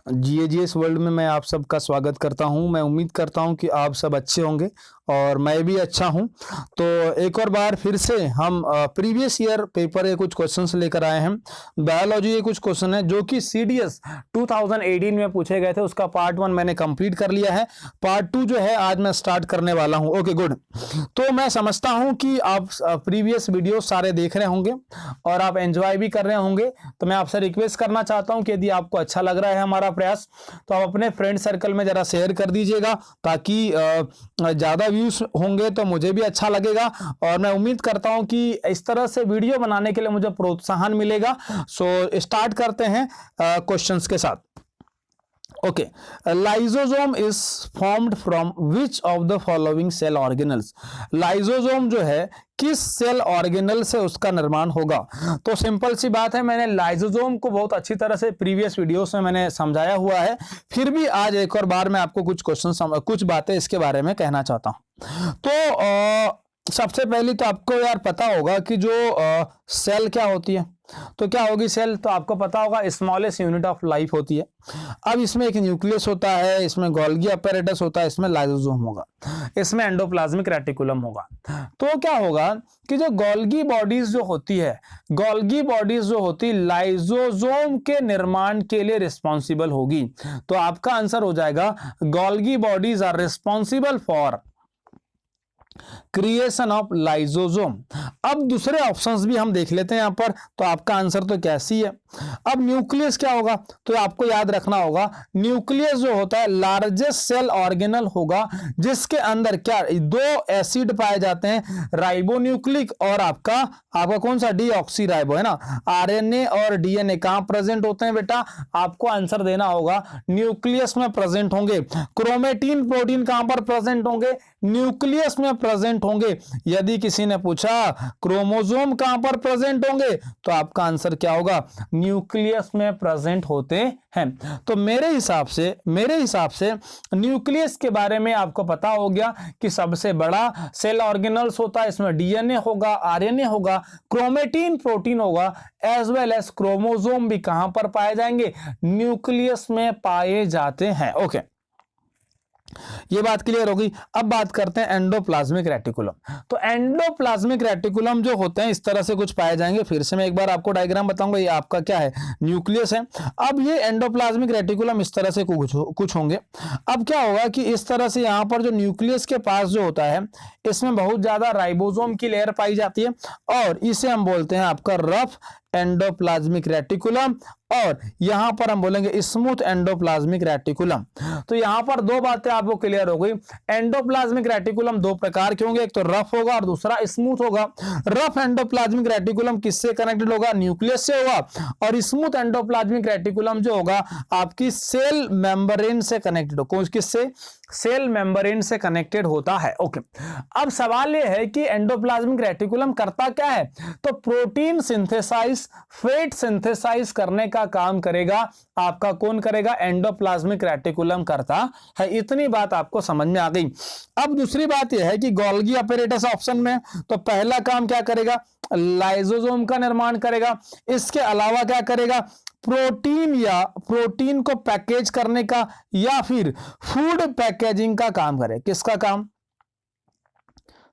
जीएजीएस world में मैं आप सबका स्वागत करता हूं। मैं उम्मीद करता हूं कि आप सब अच्छे होंगे और मैं भी अच्छा हूं। तो एक और बार फिर से हम प्रीवियस ईयर पेपर के कुछ क्वेश्चंस लेकर आए हैं। बायोलॉजी के कुछ क्वेश्चन है जो कि सीडीएस 2018 में पूछे गए थे। उसका पार्ट 1 मैंने कंप्लीट कर लिया है। पार्ट 2 जो है आज मैं स्टार्ट करने वाला हूं। Okay good. तो मैं समझता हूं कि आप प्रीवियस वीडियो सारे देख रहे होंगे और आप एंजॉय भी कर रहे होंगे। तो मैं आपसे रिक्वेस्ट करना चाहता हूं कि यदि आपको अच्छा लग रहा है हमारा प्रयास तो आप अपने फ्रेंड सर्कल में जरा शेयर कर दीजिएगा, ताकि ज्यादा व्यूज होंगे तो मुझे भी अच्छा लगेगा और मैं उम्मीद करता हूं कि इस तरह से वीडियो बनाने के लिए मुझे प्रोत्साहन मिलेगा। सो स्टार्ट करते हैं क्वेश्चंस के साथ। Okay, lysosome is formed from which of the following cell organelles. Lysosome जो है किस सेल ऑर्गेनल से उसका निर्माण होगा। तो सिंपल सी बात है, मैंने लाइजोसोम को बहुत अच्छी तरह से प्रीवियस वीडियोस में मैंने समझाया हुआ है। फिर भी आज एक और बार मैं आपको कुछ बातें इसके बारे में कहना चाहता हूं। तो सबसे पहले तो आपको यार पता होगा कि जो सेल क्या होती है। तो क्या होगी सेल, तो आपको पता होगा स्मॉलेस्ट यूनिट ऑफ लाइफ होती है। अब इसमें एक न्यूक्लियस होता है, इसमें गोल्गी अपैरेटस होता है, इसमें लाइसोसोम होगा, इसमें एंडोप्लाज्मिक रेटिकुलम होगा। तो क्या होगा कि जो गोल्गी बॉडीज जो होती है, गोल्गी बॉडीज जो होती है लाइसोसोम के निर्माण के लिए रिस्पॉन्सिबल होगी। तो आपका आंसर हो जाएगा Golgi bodies are responsible for creation of lysosome. अब दूसरे ऑप्शंस भी हम देख लेते हैं यहां पर। तो आपका आंसर तो कैसी है। अब न्यूक्लियस क्या होगा, तो आपको याद रखना होगा न्यूक्लियस जो होता है लार्जेस्ट सेल ऑर्गेनल होगा, जिसके अंदर क्या दो एसिड पाए जाते हैं, राइबोन्यूक्लिक और आपका कौन सा डीऑक्सी राइबो है ना। आरएनए और डीएनए कहां प्रेजेंट होते हैं बेटा, आपको आंसर देना होगा न्यूक्लियस में प्रेजेंट होंगे। क्रोमेटिन प्रोटीन कहां पर प्रेजेंट होंगे, न्यूक्लियस में प्रेजेंट होंगे। यदि किसी ने पूछा क्रोमोसोम कहां पर प्रेजेंट होंगे, तो आपका आंसर क्या होगा, न्यूक्लियस में प्रेजेंट होते हैं। तो मेरे हिसाब से न्यूक्लियस के बारे में आपको पता हो गया कि सबसे बड़ा सेल ऑर्गेनल्स होता है, इसमें डीएनए होगा, आरएनए होगा, क्रोमेटिन प्रोटीन होगा, एज वेल एज क्रोमोसोम भी कहां पर पाए जाएंगे, न्यूक्लियस में पाए जाते हैं। ओके, ये बात क्लियर होगी। अब बात करते हैं एंडोप्लाज्मिक रेटिकुलम। तो एंडोप्लाज्मिक रेटिकुलम जो होते हैं इस तरह से कुछ पाए जाएंगे। फिर से मैं एक बार आपको डायग्राम बताऊंगा। ये आपका क्या है, न्यूक्लियस है। अब ये एंडोप्लाज्मिक रेटिकुलम इस तरह से कुछ होंगे। अब क्या होगा कि इस तरह से यहां पर जो न्यूक्लियस के पास जो होता है, इसमें बहुत ज्यादा राइबोसोम की लेयर पाई जाती है और इसे हम बोलते हैं आपका रफ एंडोप्लाज्मिक रेटिकुलम, और यहां पर हम बोलेंगे स्मूथ एंडोप्लाज्मिक रेटिकुलम। तो यहां पर दो बातें आपको क्लियर हो गई। एंडोप्लाज्मिक रेटिकुलम दो प्रकार के होंगे, एक तो रफ होगा और दूसरा स्मूथ होगा। रफ एंडोप्लाज्मिक रेटिकुलम किससे कनेक्टेड होगा, न्यूक्लियस से होगा, और स्मूथ एंडोप्लाज्मिक रेटिकुलम जो होगा आपकी सेल मेम्ब्रेन से कनेक्टेड होगा। किससे, सेल मेम्ब्रेन से कनेक्टेड होता है। ओके, अब सवाल यह है कि एंडोप्लाज्मिक रेटिकुलम करता क्या है, तो प्रोटीन सिंथेसाइज, फैट सिंथेसाइज करने का काम करेगा। आपका कौन करेगा, एंडोप्लाज्मिक रेटिकुलम करता है। इतनी बात आपको समझ में आ गई। अब दूसरी बात यह है कि गोल्गी अपैरेटस ऑप्शन में, तो पहला काम क्या करेगा, लाइसोसोम का निर्माण करेगा। इसके अलावा क्या करेगा, प्रोटीन को पैकेज करने का या फिर फूड पैकेजिंग का काम करे। किसका काम,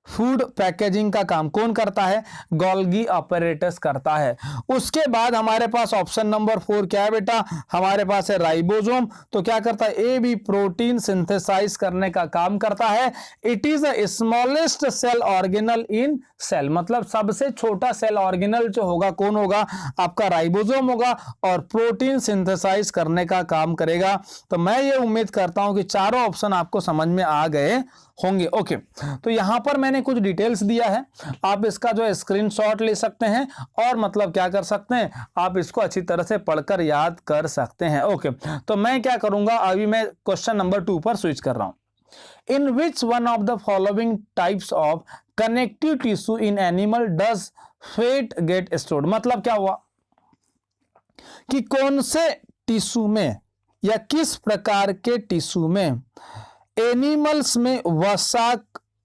फूड पैकेजिंग का काम कौन करता है, गोल्गी अपैरेटस करता है। उसके बाद हमारे पास ऑप्शन नंबर 4 क्या है बेटा, हमारे पास है राइबोसोम। तो क्या करता है, ए भी प्रोटीन सिंथेसाइज करने का काम करता है। It is the smallest cell organelle in cell, मतलब सबसे छोटा सेल ऑर्गेनल जो होगा कौन होगा, आपका राइबोसोम होगा, और प्रोटीन सिंथेसाइज करने का काम करेगा। तो मैं ये उम्मीद करता हूं कि चारों ऑप्शन आपको समझ में आ गए होंगे। ओके, तो यहां पर मैंने कुछ डिटेल्स दिया है, आप इसका जो है स्क्रीनशॉट ले सकते हैं और मतलब क्या कर सकते हैं, आप इसको अच्छी तरह से पढ़कर याद कर सकते हैं। ओके, तो मैं क्या करूंगा, अभी मैं क्वेश्चन नंबर 2 पर स्विच कर रहा हूं। In which one of the following types of connective tissue in animal does fat get stored. मतलब क्या हुआ कि कौन से टिश्यू में या किस प्रकार के टिश्यू में एनिमल्स में वसा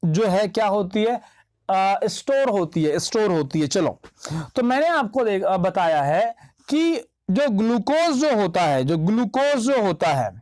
जो है क्या होती है, स्टोर होती है। चलो, तो मैंने आपको बताया है कि जो ग्लूकोज जो होता है, जो ग्लूकोज जो होता है,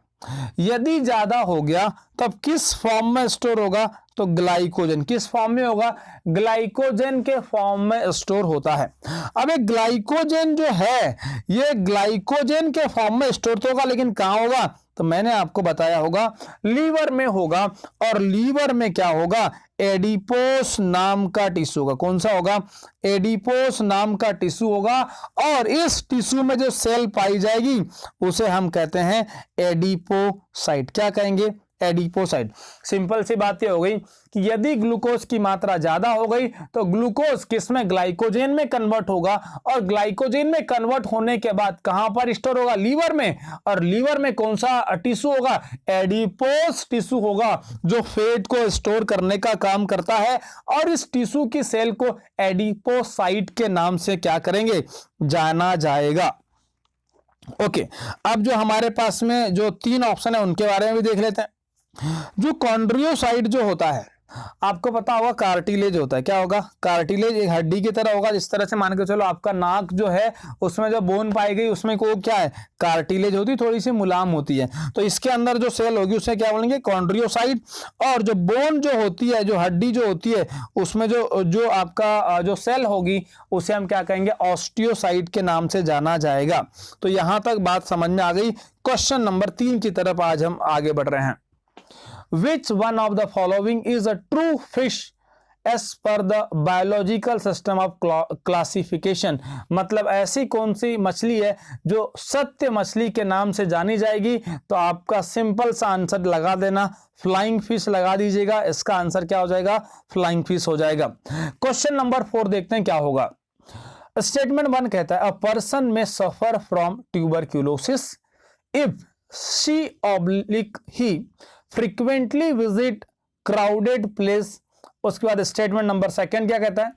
यदि ज्यादा हो गया तब किस फॉर्म में स्टोर होगा? तो ग्लाइकोजन। किस फॉर्म में होगा? ग्लाइकोजन के फॉर्म में स्टोर होता है। अब एक ग्लाइकोजन जो है, ये ग्लाइकोजन के फॉर्म में स्टोर तो होगा, लेकिन कहां होगा? तो मैंने आपको बताया होगा लीवर में होगा। और लीवर में क्या होगा? एडिपोस नाम का टिश्यू होगा। कौन सा होगा? एडिपोस नाम का टिश्यू होगा। और इस टिश्यू में जो सेल पाई जाएगी उसे हम कहते हैं एडिपोसाइट। क्या कहेंगे? एडिपोसाइट। सिंपल सी बात ये हो गई कि यदि ग्लूकोज की मात्रा ज्यादा हो गई तो ग्लूकोज किसमें? ग्लाइकोजन में कन्वर्ट होगा। और ग्लाइकोजन में कन्वर्ट होने के बाद कहां पर स्टोर होगा? लीवर में। और लीवर में कौन सा टिश्यू होगा? एडिपोस टिश्यू होगा, जो फैट को स्टोर करने का काम करता है। और इस टिश्यू की सेल को एडिपोसाइट के नाम से क्या करेंगे? जाना जाएगा। ओके, अब जो हमारे पास में जो 3 ऑप्शन है उनके बारे में भी देख लेते हैं। जो कॉन्ड्रियोसाइट जो होता है, आपको पता होगा कार्टिलेज होता है। क्या होगा? कार्टिलेज एक हड्डी की तरह होगा। जिस तरह से मान के चलो आपका नाक जो है उसमें जो बोन पाई गई उसमें को क्या है? कार्टिलेज होती है, थोड़ी सी मुलायम होती है। तो इसके अंदर जो सेल होगी उसे क्या बोलेंगे? कॉन्ड्रियोसाइट। और जो बोन जो होती है, जो हड्डी जो होती है, उसमें जो आपका जो सेल होगी उसे हम क्या कहेंगे? ऑस्टियोसाइट के नाम से जाना जाएगा। तो यहां तक बात समझ में आ गई। क्वेश्चन नंबर 3 की तरफ आज हम आगे बढ़ रहे हैं। Which one of the following is a true fish as per the biological system of classification? मतलब ऐसी कौन सी मछली है जो सत्य मछली के नाम से जानी जाएगी? तो आपका सिंपल सा आंसर लगा देना, फ्लाइंग फिश लगा दीजिएगा। इसका आंसर क्या हो जाएगा? फ्लाइंग फिश हो जाएगा। क्वेश्चन नंबर 4 देखते हैं क्या होगा। स्टेटमेंट 1 कहता है, a person may suffer from tuberculosis if she oblique he frequently visit crowded place. उसके बाद स्टेटमेंट नंबर 2 क्या कहता है?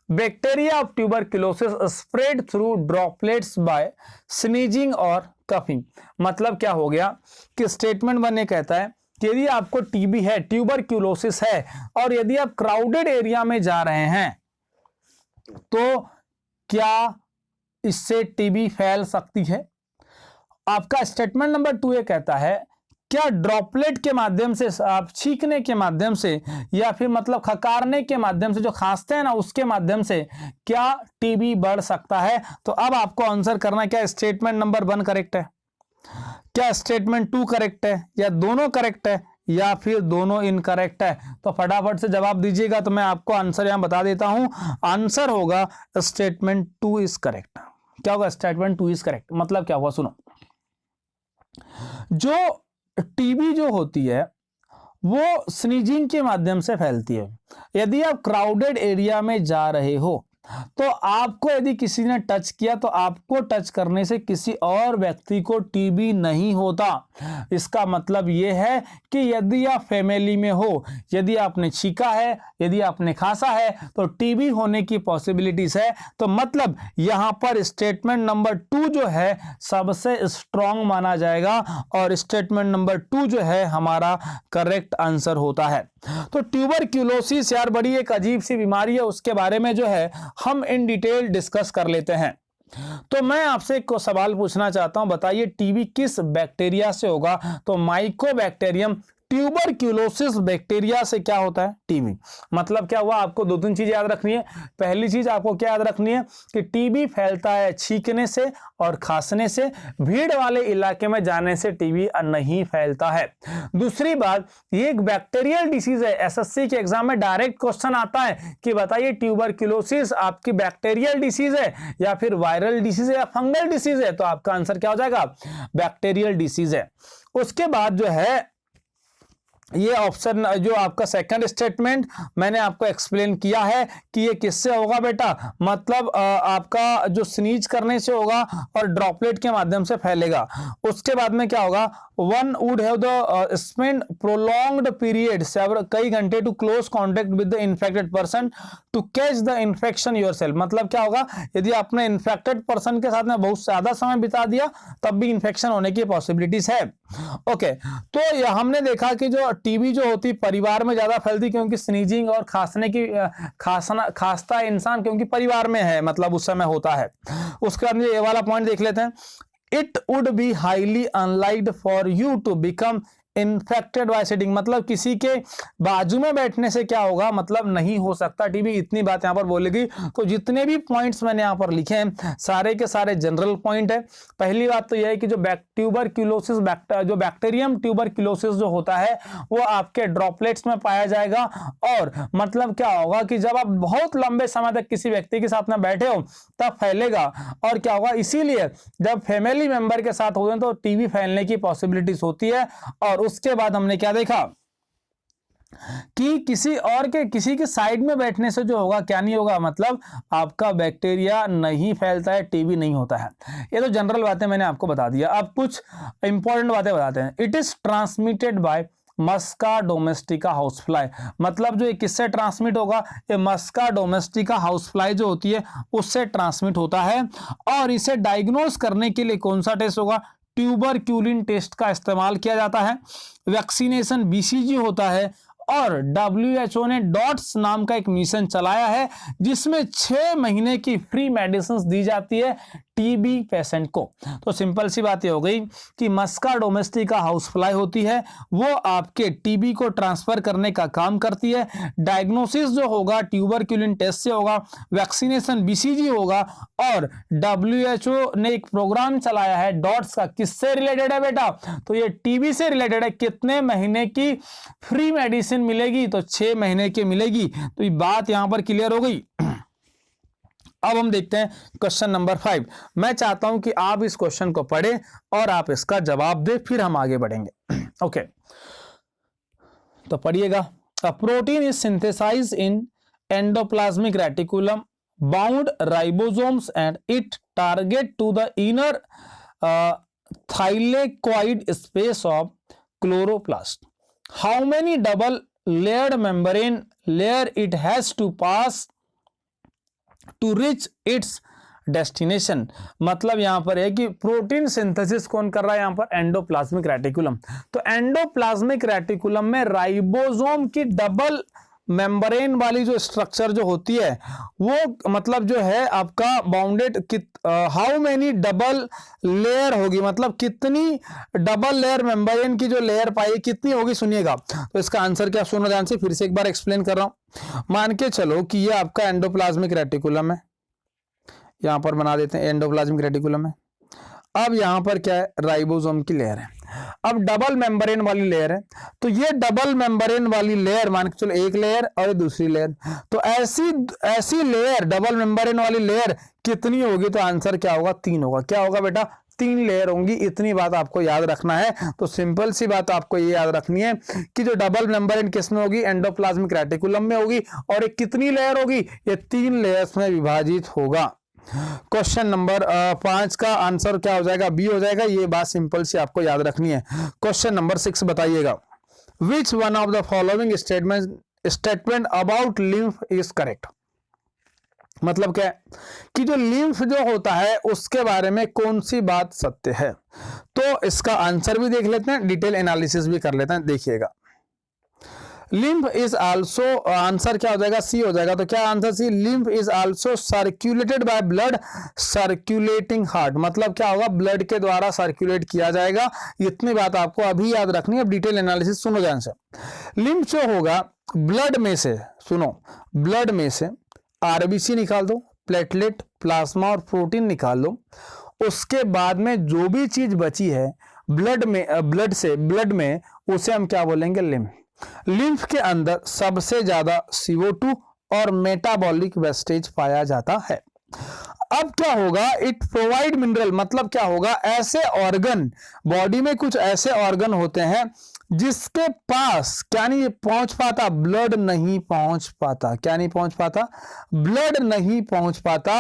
Bacteria of tuberculosis spread through droplets by sneezing और कफिंग। मतलब क्या हो गया कि स्टेटमेंट 1 ये कहता है कि यदि आपको टीबी है, ट्यूबरक्यूलोसिस है, और यदि आप क्राउडेड एरिया में जा रहे हैं तो क्या इससे टीबी फैल सकती है? आपका स्टेटमेंट नंबर 2 ये कहता है, क्या ड्रॉपलेट के माध्यम से, आप छींकने के माध्यम से या फिर मतलब खकारने के माध्यम से, जो खांसते हैं ना उसके माध्यम से क्या टीबी बढ़ सकता है? तो अब आपको आंसर करना, क्या स्टेटमेंट नंबर 1 करेक्ट है, क्या स्टेटमेंट 2 करेक्ट है, या दोनों करेक्ट है, या फिर दोनों इनकरेक्ट है? तो फटाफट से जवाब दीजिएगा। तो मैं आपको आंसर यहां बता देता हूं। आंसर होगा स्टेटमेंट 2 इज करेक्ट। क्या होगा? Statement 2 is correct. मतलब क्या हुआ? सुनो, जो टीबी जो होती है वो स्नीजिंग के माध्यम से फैलती है। यदि आप क्राउडेड एरिया में जा रहे हो तो आपको यदि किसी ने टच किया तो आपको टच करने से किसी और व्यक्ति को टीबी नहीं होता। इसका मतलब यह है कि यदि आप फैमिली में हो, यदि आपने छींका है, यदि आपने खांसा है तो टीबी होने की पॉसिबिलिटीज है। तो मतलब यहां पर स्टेटमेंट नंबर 2 जो है सबसे स्ट्रॉन्ग माना जाएगा और स्टेटमेंट नंबर 2 जो है हमारा करेक्ट आंसर होता है। तो ट्यूबरक्यूलोसिस यार बड़ी एक अजीब सी बीमारी है, उसके बारे में जो है हम इन डिटेल डिस्कस कर लेते हैं। तो मैं आपसे एक सवाल पूछना चाहता हूं, बताइए टीबी किस बैक्टीरिया से होगा? तो माइकोबैक्टीरियम ट्यूबरक्यूलोसिस बैक्टीरिया से क्या होता है? टीबी। मतलब क्या हुआ? आपको 2-3 चीजें याद रखनी है। पहली चीज आपको क्या याद रखनी है कि टीबी फैलता है छींकने से और खांसने से, भीड़ वाले इलाके में जाने से टीबी नहीं फैलता है। दूसरी बात, ये एक बैक्टीरियल डिसीज है। एसएससी के एग्जाम में डायरेक्ट क्वेश्चन आता है कि बताइए ट्यूबरक्यूलोसिस आपकी बैक्टीरियल डिसीज है या फिर वायरल डिसीज है या फंगल डिसीज है? तो आपका आंसर क्या हो जाएगा? बैक्टीरियल डिसीज है। उसके बाद जो है ये ऑप्शन जो आपका सेकंड स्टेटमेंट मैंने आपको एक्सप्लेन किया है कि ये किससे होगा बेटा, मतलब आपका जो स्नीज करने से होगा और ड्रॉपलेट के माध्यम से फैलेगा। उसके बाद में क्या होगा? One would have the spend prolonged period, कई घंटे to close contact with the infected person to catch the infection yourself. मतलब क्या होगा? यदि आपने इन्फेक्टेड पर्सन के साथ में बहुत ज्यादा समय बिता दिया तब भी इन्फेक्शन होने की पॉसिबिलिटीज है। ओके, तो ये हमने देखा कि जो टीबी जो होती परिवार में ज्यादा फैलती, क्योंकि स्नीजिंग और खांसने की खांसता इंसान क्योंकि परिवार में है, मतलब उस समय होता है। उसके बाद ये वाला पॉइंट देख लेते हैं, it would be highly unliked for you to become infected by sitting, मतलब किसी के बाजू में बैठने से क्या होगा, मतलब नहीं हो सकता टीबी। इतनी बात यहां पर बोलेगी। तो जितने भी पॉइंट्स मैंने यहां पर लिखे हैं सारे के सारे जनरल पॉइंट है। पहली बात तो यह है कि जो ट्यूबरक्यूलोसिस जो बैक्टीरियम ट्यूबरक्यूलोसिस जो होता है वो आपके ड्रॉपलेट्स में पाया जाएगा। और मतलब क्या होगा कि जब आप बहुत लंबे समय तक किसी व्यक्ति के साथ में बैठे हो तब फैलेगा। और क्या होगा, इसीलिए जब फैमिली मेंबर के साथ होते हैं तो टीबी फैलने की पॉसिबिलिटीज होती है। और उसके बाद हमने क्या देखा कि किसी के साइड में बैठने से जो होगा क्या नहीं होगा, मतलब आपका बैक्टीरिया नहीं फैलता है, टीबी नहीं होता है। ये तो जनरल बातें मैंने आपको बता दिया। अब कुछ इंपॉर्टेंट बातें बताते हैं। It is transmitted by Musca domestica house fly, मतलब जो ये किससे ट्रांसमिट होगा, ये मस्का डोमेस्टिका हाउस फ्लाई जो होती है उससे ट्रांसमिट होता है। और इसे डायग्नोज करने के लिए कौन सा टेस्ट होगा, ट्यूबरक्यूलिन टेस्ट का इस्तेमाल किया जाता है। वैक्सीनेशन बीसीजी होता है। और WHO ने डॉट्स नाम का एक मिशन चलाया है जिसमें 6 महीने की फ्री मेडिसिन दी जाती है टीबी पेशेंट को। तो सिंपल सी बात ये हो गई कि मस्का डोमेस्टिका हाउस फ्लाई होती है वो आपके टीबी को ट्रांसफर करने का काम करती है। डायग्नोसिस जो होगा ट्यूबरक्यूलिन टेस्ट से होगा, वैक्सीनेशन बीसीजी होगा। और WHO ने एक प्रोग्राम चलाया है डॉट्स का, किससे रिलेटेड है बेटा, तो ये टीबी से रिलेटेड है। कितने महीने की फ्री मेडिसिन मिलेगी, तो 6 महीने की मिलेगी। तो ये बात यहां पर क्लियर हो गई। अब हम देखते हैं क्वेश्चन नंबर 5। मैं चाहता हूं कि आप इस क्वेश्चन को पढ़ें और आप इसका जवाब दें, फिर हम आगे बढ़ेंगे। ओके, तो पढ़िएगा। A protein is synthesised in endoplasmic reticulum bound ribosomes and it target to the inner thylakoid space of chloroplast. How many double layered membrane layer it has to pass to reach its destination, मतलब यहां पर है कि protein synthesis कौन कर रहा है, यहां पर एंडोप्लाज्मिक रेटिकुलम। तो एंडोप्लाज्मिक रेटिकुलम में राइबोसोम की डबल मेम्ब्रेन वाली जो स्ट्रक्चर जो होती है वो मतलब जो है आपका bounded how many double layer होगी, मतलब कितनी डबल लेयर मेम्ब्रेन की जो लेयर पाई कितनी होगी, सुनिएगा। तो इसका आंसर क्या, सुनो ध्यान से, फिर से एक बार एक्सप्लेन कर रहा हूं। मान के चलो कि ये आपका एंडोप्लाज्मिक रेटिकुलम है, यहां पर बना देते हैं एंडोप्लाज्मिक रेटिकुलम है। अब यहां पर क्या है, राइबोसोम की लेयर है। अब डबल मेम्ब्रेन वाली लेयर है, तो ये डबल मेम्ब्रेन वाली लेयर मान के चलो एक लेयर और दूसरी लेयर, तो ऐसी लेयर डबल मेम्ब्रेन वाली लेयर कितनी होगी, तो आंसर क्या होगा, 3 होगा। क्या होगा बेटा, 3 लेयर होंगी। इतनी बात आपको याद रखना है। तो सिंपल सी बात आपको ये याद रखनी है कि जो डबल मेम्ब्रेन किस में होगी, एंडोप्लाज्मिक रेटिकुलम में होगी। और ये कितनी लेयर होगी, ये 3 लेयर्स में विभाजित होगा। क्वेश्चन नंबर 5 का आंसर क्या हो जाएगा, बी हो जाएगा। ये बात सिंपल सी आपको याद रखनी है। क्वेश्चन नंबर 6 बताइएगा, विच one of the following statement about lymph is correct, मतलब क्या है कि जो लिम्फ जो होता है उसके बारे में कौन सी बात सत्य है। तो इसका आंसर भी देख लेते हैं, डिटेल एनालिसिस भी कर लेते हैं, देखिएगा। लिम्फ इज आल्सो, आंसर क्या हो जाएगा, सी हो जाएगा। तो क्या answer C, lymph is also circulated by blood circulating heart, मतलब क्या होगा, ब्लड के द्वारा सर्क्यूलेट किया जाएगा। इतनी बात आपको अभी याद रखनी है। अब डिटेल एनालिसिस सुनो ध्यान से। लिम्फ जो होगा ब्लड में से, सुनो, ब्लड में से आरबीसी निकाल दो, प्लेटलेट, प्लाज्मा और प्रोटीन निकाल लो। उसके बाद में जो भी चीज बची है ब्लड में उसे हम क्या बोलेंगे, लिम्फ। लिम्फ के अंदर सबसे ज्यादा CO2 और मेटाबॉलिक वेस्टेज पाया जाता है। अब क्या होगा, इट प्रोवाइड मिनरल, मतलब क्या होगा, ऐसे ऑर्गन, बॉडी में कुछ ऐसे ऑर्गन होते हैं जिसके पास क्या नहीं पहुंच पाता, ब्लड नहीं पहुंच पाता। क्या नहीं पहुंच पाता, ब्लड नहीं पहुंच पाता।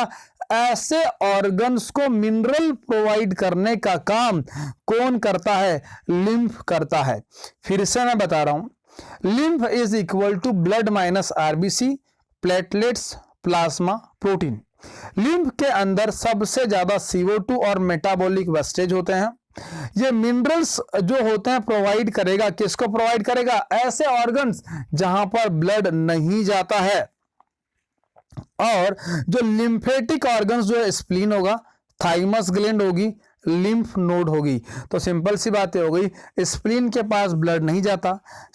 ऐसे ऑर्गन्स को मिनरल प्रोवाइड करने का काम कौन करता है, लिम्फ करता है। फिर से मैं बता रहा हूं, lymph is equal to blood minus RBC, platelets, plasma, protein. Lymph के अंदर सबसे ज्यादा CO2 और मेटाबॉलिक वेस्टेज होते हैं। ये मिनरल्स जो होते हैं प्रोवाइड करेगा, किसको प्रोवाइड करेगा? ऐसे ऑर्गन्स जहां पर ब्लड नहीं जाता है। और जो लिम्फेटिक ऑर्गन्स जो है, स्प्लीन होगा, थाइमस ग्लैंड होगी, लिम्फ नोड होगी। तो सिंपल सी बातें हो गई, स्प्लीन के पास ब्लड नहीं जाता,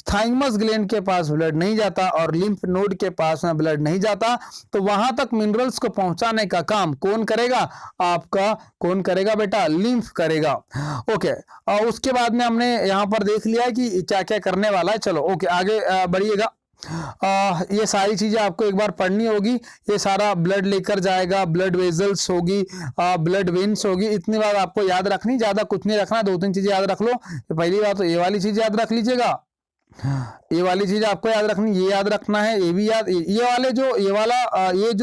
थाइमस ग्लैंड के पास ब्लड नहीं जाता और लिम्फ नोड के पास में ब्लड नहीं जाता। तो वहां तक मिनरल्स को पहुंचाने का काम कौन करेगा? आपका कौन करेगा बेटा? लिम्फ करेगा। ओके, और उसके बाद में हमने यहां पर देख लिया कि क्या क्या करने वाला है। चलो ओके, आगे बढ़िएगा। ये सारी चीजें आपको एक बार पढ़नी होगी। ये सारा ब्लड लेकर जाएगा, ब्लड वेजल्स होगी, ब्लड वेन्स होगी। इतनी बात आपको याद रखनी, ज्यादा कुछ नहीं रखना, 2-3 चीजें याद रख लो। तो पहली बात तो ये वाली चीज याद रख लीजिएगा, ये वाली चीज आपको याद रखनी, ये याद रखना है, ये भी याद, ये वाले जो ये वाला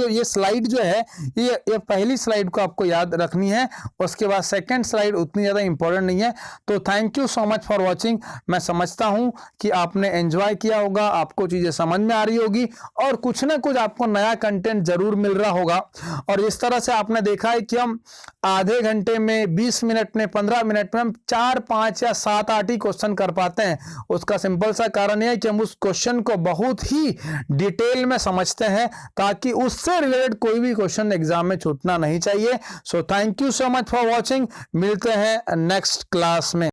ये स्लाइड जो है, ये पहली स्लाइड को आपको याद रखनी है। उसके बाद सेकंड स्लाइड उतनी ज्यादा इंपॉर्टेंट नहीं है। तो thank you so much for watching. मैं समझता हूं कि आपने एंजॉय किया होगा, आपको चीजें समझ में आ रही होगी और कुछ ना कुछ आपको नया कंटेंट जरूर मिल रहा होगा। और इस तरह से आपने देखा है कि हम आधे घंटे में, 20 मिनट में, 15 मिनट में हम 4, 5 या 7, 8 ही क्वेश्चन कर पाते हैं। उसका सिंपल सा कारण यह है कि हम उस क्वेश्चन को बहुत ही डिटेल में समझते हैं, ताकि उससे रिलेटेड कोई भी क्वेश्चन एग्जाम में छूटना नहीं चाहिए। So thank you so much for watching. मिलते हैं नेक्स्ट क्लास में।